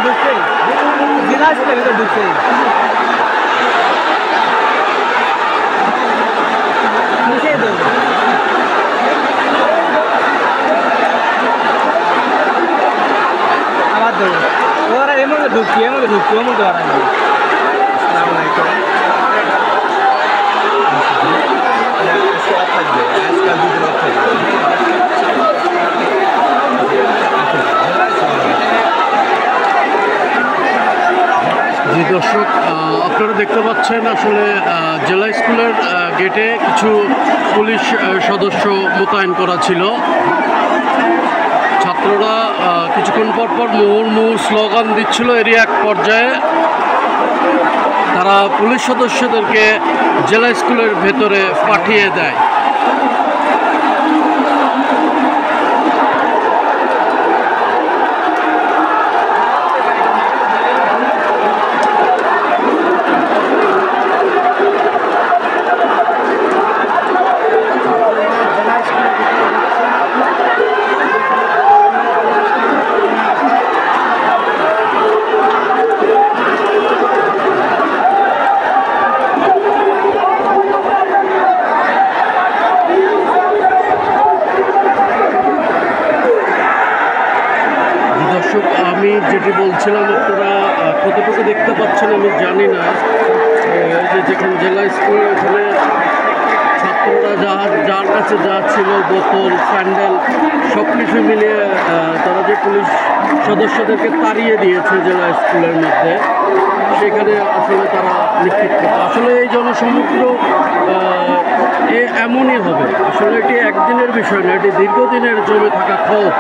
ঢুকছে, জেলা স্কুলের ভিতরে ঢুকছে। আবার ধরো ওরা এর মধ্যে ঢুকছি, ওর মধ্যে ওরা জি দর্শক, আপনারা দেখতে পাচ্ছেন আসলে জেলা স্কুলের গেটে কিছু পুলিশ সদস্য মোতায়েন করা ছিল। ছাত্ররা কিছুক্ষণ পর মুহুর্মুহু স্লোগান দিচ্ছিল। এরই এক পর্যায়ে তারা পুলিশ সদস্যদেরকে জেলা স্কুলের ভেতরে পাঠিয়ে দেয়। আমি যেটি বলছিলাম, আপনারা কতটুকু দেখতে পাচ্ছেন আমি জানি না, যেখানে জেলা স্কুল ওখানে ছাত্ররা যার কাছে যা ছিল, বোতল, স্যান্ডেল সব কিছু মিলিয়ে তারা যে পুলিশ সদস্যদেরকে তাড়িয়ে দিয়েছে জেলা স্কুলের মধ্যে, সেখানে আসলে তারা নিক্ষিপ্ত করছে। আসলে এই জনসমুদ্র এমনই হবে। আসলে এটি একদিনের বিষয় না, এটি দীর্ঘদিনের জমে থাকা ক্ষোভ।